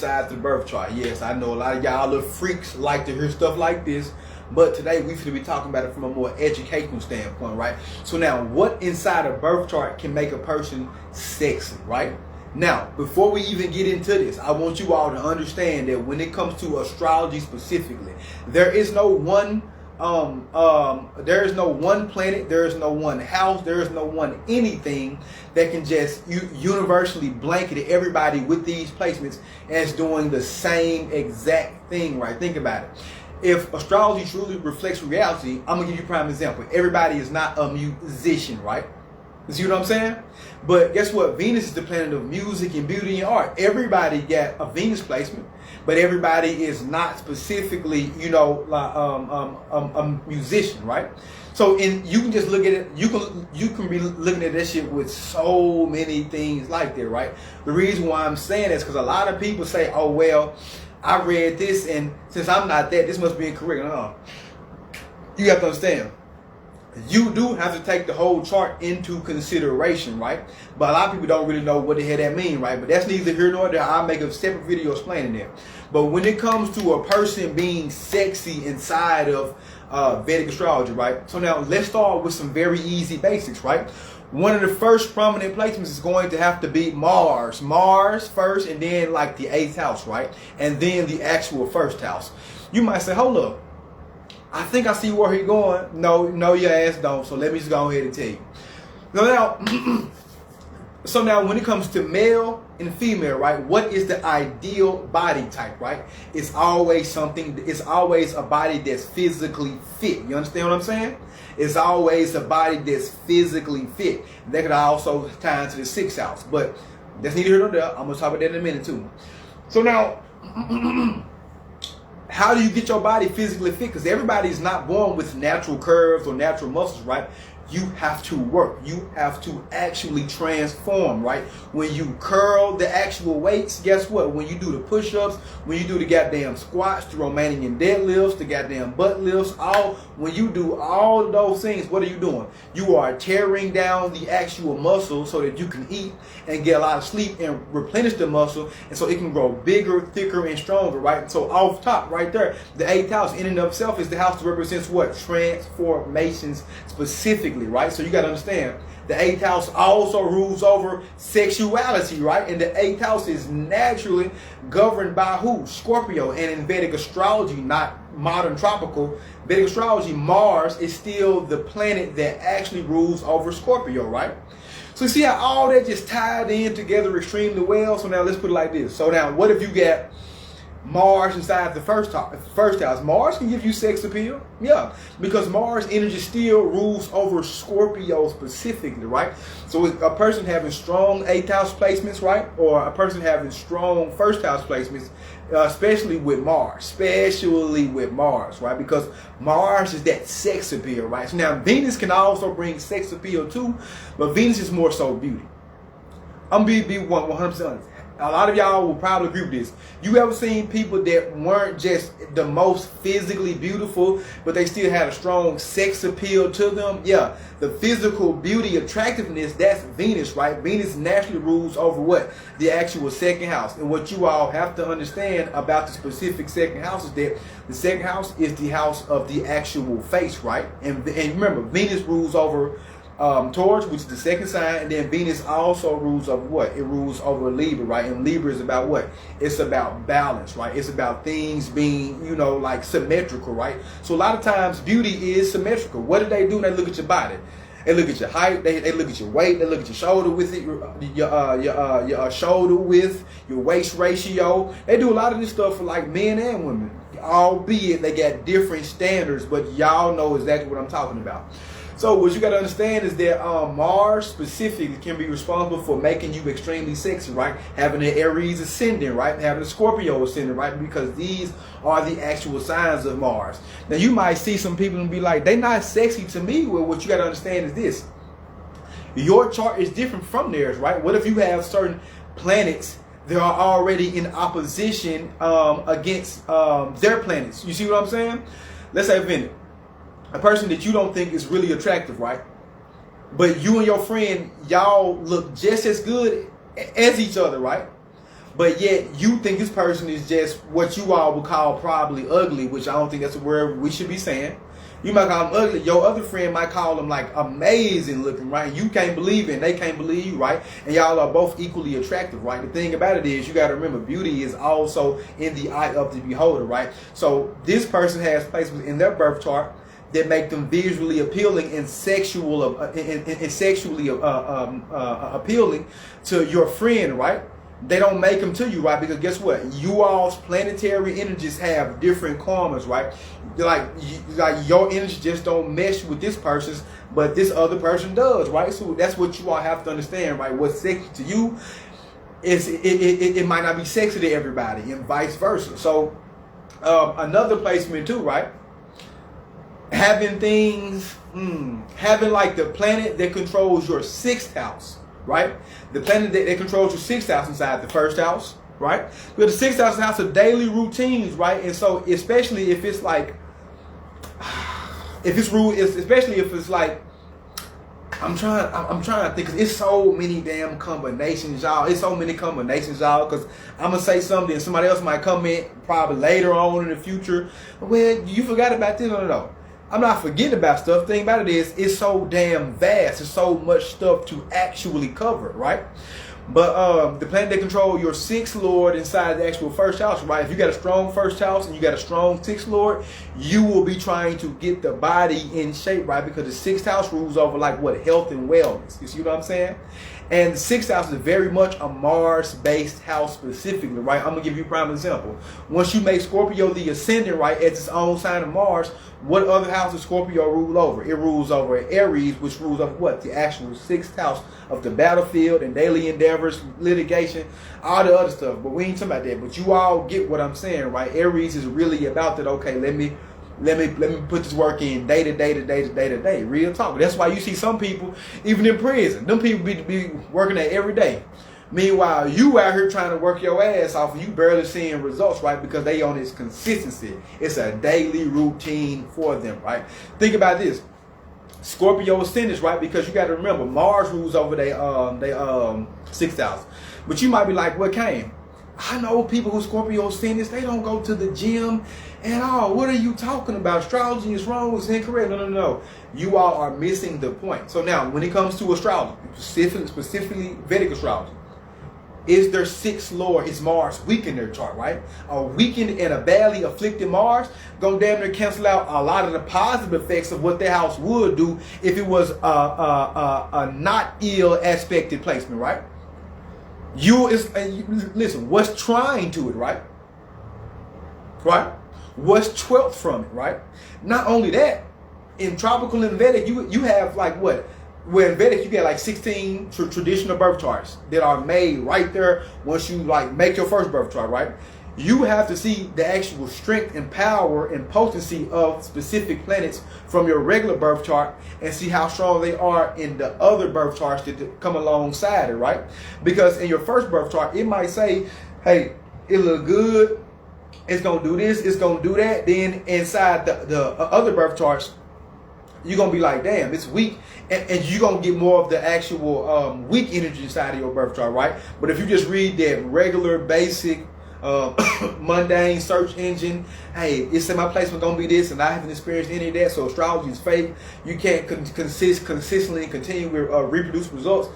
inside the birth chart. Yes, I know a lot of y'all little freaks like to hear stuff like this, but today we should be talking about it from a more educational standpoint, right? So now, what inside a birth chart can make a person sexy, right? Now, before we even get into this, I want you all to understand that when it comes to astrology specifically, there is no one there is no one planet, there is no one house, there is no one anything that can just universally blanket everybody with these placements as doing the same exact thing, right? Think about it. If astrology truly reflects reality, I'm gonna give you a prime example. Everybody is not a musician, right? You see what I'm saying? But guess what? Venus is the planet of music and beauty and art. Everybody got a Venus placement, but everybody is not specifically, you know, like a musician, right? So you can just look at it. You can be looking at that shit with so many things like that, right? The reason why I'm saying that is because a lot of people say, "Oh well, I read this, and since I'm not that, this must be incorrect." No, you have to understand. You do have to take the whole chart into consideration, right? But a lot of people don't really know what the hell that means, right? But that's neither here nor there. I'll make a separate video explaining that. But when it comes to a person being sexy inside of Vedic astrology, right? So now let's start with some very easy basics, right? One of the first prominent placements is going to have to be Mars. Mars first, and then like the 8th house, right? And then the actual first house. You might say, hold up, I think I see where he's going. No, your ass don't. So let me just go ahead and tell you. So now when it comes to male and female, right? What is the ideal body type, right? It's always a body that's physically fit. You understand what I'm saying? It's always a body that's physically fit. That could also tie into the 6th house. But that's neither here nor there. I'm going to talk about that in a minute too. So now, how do you get your body physically fit? Because everybody is not born with natural curves or natural muscles, right? You have to work. You have to actually transform, right? When you curl the actual weights, guess what? When you do the push-ups, when you do the goddamn squats, the Romanian deadlifts, the goddamn butt lifts, when you do all of those things, what are you doing? You are tearing down the actual muscle so that you can eat and get a lot of sleep and replenish the muscle, and so it can grow bigger, thicker, and stronger, right? So off top, right there, the 8th house in and of itself is the house that represents what? Transformations specifically, right? So you got to understand, the 8th house also rules over sexuality, right? And the 8th house is naturally governed by who? Scorpio. And in Vedic astrology, not modern tropical, Vedic astrology, Mars is still the planet that actually rules over Scorpio, right? So you see how all that just tied in together extremely well? So now let's put it like this. So now what if you got Mars inside the first house? Mars can give you sex appeal. Yeah, because Mars energy still rules over Scorpio specifically, right? So a person having strong 8th house placements, right? Or a person having strong 1st house placements, especially with Mars, right? Because Mars is that sex appeal, right? So now Venus can also bring sex appeal too, but Venus is more so beauty. I'm be 100% honest. A lot of y'all will probably agree with this. You ever seen people that weren't just the most physically beautiful, but they still had a strong sex appeal to them? Yeah, the physical beauty, attractiveness, that's Venus, right? Venus naturally rules over what? The actual 2nd house. And what you all have to understand about the specific 2nd house is that the 2nd house is the house of the actual face, right? And remember, Venus rules over Taurus, which is the 2nd sign, and then Venus also rules over what? It rules over Libra, right? And Libra is about what? It's about balance, right? It's about things being, you know, like symmetrical, right? So a lot of times beauty is symmetrical. What do? They look at your body. They look at your height. They look at your weight. They look at your shoulder width, your shoulder width, your waist ratio. They do a lot of this stuff for like men and women, albeit they got different standards. But y'all know exactly what I'm talking about. So what you got to understand is that Mars specifically can be responsible for making you extremely sexy, right? Having an Aries ascendant, right? Having a Scorpio ascendant, right? Because these are the actual signs of Mars. Now you might see some people and be like, they're not sexy to me. Well, what you got to understand is this. Your chart is different from theirs, right? What if you have certain planets that are already in opposition against their planets? You see what I'm saying? Let's say Venus. A person that you don't think is really attractive, right? But you and your friend, y'all look just as good as each other, right? but yet you think this person is just what you all would call probably ugly, which I don't think that's a word we should be saying. You might call them ugly. Your other friend might call them like amazing looking, right? You can't believe it, and they can't believe you, right? And y'all are both equally attractive, right? The thing about it is you got to remember beauty is also in the eye of the beholder, right? So this person has placements in their birth chart that make them visually appealing and sexually appealing to your friend, right? They don't make them to you, right? Because guess what? You all's planetary energies have different karmas, right? Like your energy just don't mesh with this person's, but this other person does, right? So that's what you all have to understand, right? What's sexy to you is it might not be sexy to everybody, and vice versa. So another placement too, right? Having things, having like the planet that controls your 6th house, right? The planet that controls your 6th house inside the 1st house, right? But the 6th house of daily routines, right? And so especially if it's like, especially if it's like, I'm trying to think, 'cause it's so many damn combinations, y'all. It's so many combinations, y'all. Because I'm gonna say something, and somebody else might comment probably later on in the future. Well, you forgot about this. No. I'm not forgetting about stuff. The thing about it is, it's so damn vast. There's so much stuff to actually cover, right? But the planet that control your 6th lord inside the actual 1st house, right? If you got a strong 1st house and you got a strong 6th lord, you will be trying to get the body in shape, right? Because the 6th house rules over like what? Health and wellness. You see what I'm saying? And the 6th house is very much a Mars-based house specifically, right? I'm going to give you a prime example. Once you make Scorpio the ascendant, right, as its own sign of Mars, what other house does Scorpio rule over? It rules over Aries, which rules over what? The actual 6th house of the battlefield and daily endeavors, litigation, all the other stuff. But we ain't talking about that. But you all get what I'm saying, right? Aries is really about that, okay, let me put this work in day to day. Real talk. That's why you see some people, even in prison, them people be working there every day. Meanwhile, you out here trying to work your ass off and you barely seeing results, right? Because they on this consistency. It's a daily routine for them, right? Think about this. Scorpio ascendants, right? Because you got to remember, Mars rules over their 6th house. But you might be like, what came? I know people who Scorpio ascendants, they don't go to the gym at all. What are you talking about? Astrology is wrong, it's incorrect. No. You all are missing the point. So now, when it comes to astrology, specifically Vedic astrology, is their 6th lord, is Mars, weak in their chart, right? A weakened and a badly afflicted Mars gonna damn near cancel out a lot of the positive effects of what their house would do if it was a not ill aspected placement, right? Listen, what's trying to it, right? Right? What's 12th from it, right? Not only that, in tropical and Vedic, you have like what? Where in Vedic you get like 16 traditional birth charts that are made right there once you like make your first birth chart, right? You have to see the actual strength and power and potency of specific planets from your regular birth chart and see how strong they are in the other birth charts that come alongside it, right? Because in your first birth chart, it might say, hey, it look good, it's gonna do this, it's gonna do that. Then inside the other birth charts, you're gonna be like, damn, it's weak, and you're gonna get more of the actual weak energy inside of your birth chart, right? But if you just read that regular, basic, mundane search engine, hey, it's in my placement gonna be this, and I haven't experienced any of that, so astrology is fake. You can't consistently continue with reproduce results.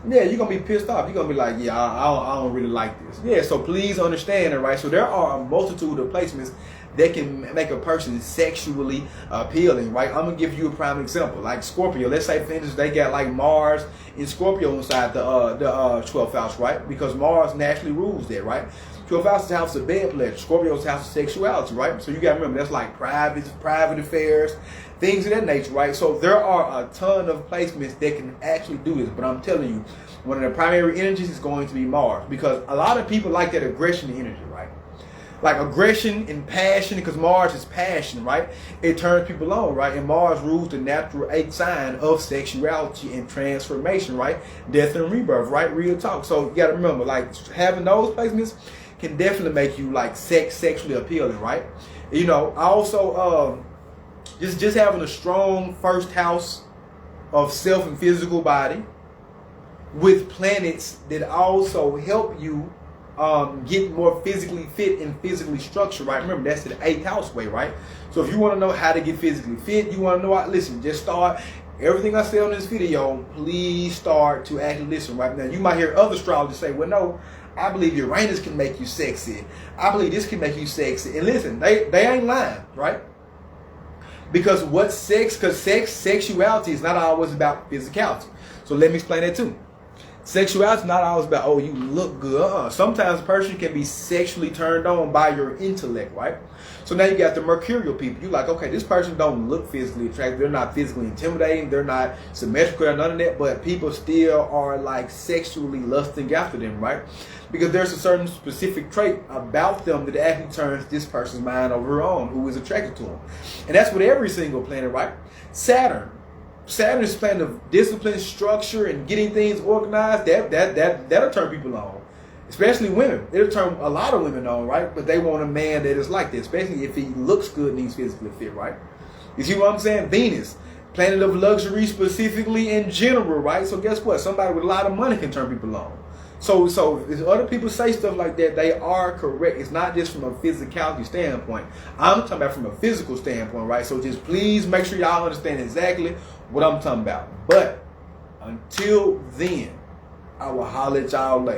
Yeah, you're gonna be pissed off. You're gonna be like, yeah, I don't really like this. Yeah, so please understand it, right? So there are a multitude of placements that can make a person sexually appealing, right? I'm gonna give you a prime example, like Scorpio. Let's say, for instance, they got like Mars in Scorpio inside the 12th house, right? Because Mars naturally rules there, right? 12th house is the house of bed pleasure. Scorpio's house of sexuality, right? So you gotta remember, that's like private affairs, things of that nature, right? So there are a ton of placements that can actually do this, but I'm telling you, one of the primary energies is going to be Mars, because a lot of people like that aggression energy, right? Like aggression and passion, because Mars is passion, right? It turns people on, right? And Mars rules the natural 8th sign of sexuality and transformation, right? Death and rebirth, right? Real talk. So you gotta remember, like, having those placements can definitely make you like sexually appealing, right? You know, also just having a strong 1st house of self and physical body with planets that also help you get more physically fit and physically structured, right? Remember, that's the 8th house way, right? So if you want to know how to get physically fit, you want to know how, listen, just start. Everything I say on this video, please start to actually listen right now. You might hear other astrologers say, well, no, I believe Uranus can make you sexy. I believe this can make you sexy. And listen, they ain't lying, right? Because sexuality is not always about physicality. So let me explain that too. Sexuality is not always about, oh, you look good. Sometimes a person can be sexually turned on by your intellect, right? So now you got the mercurial people. You're like, okay, this person don't look physically attractive. They're not physically intimidating. They're not symmetrical or none of that. But people still are like sexually lusting after them, right? Because there's a certain specific trait about them that actually turns this person's mind over her own, who is attracted to them. And that's with every single planet, right? Saturn is a planet of discipline, structure, and getting things organized. That'll turn people on. Especially women. It'll turn a lot of women on, right? But they want a man that is like this, especially if he looks good and he's physically fit, right? You see what I'm saying? Venus, planet of luxury specifically in general, right? So guess what? Somebody with a lot of money can turn people on. So if other people say stuff like that, they are correct. It's not just from a physicality standpoint. I'm talking about from a physical standpoint, right? So just please make sure y'all understand exactly what I'm talking about. But until then, I will holler at y'all later.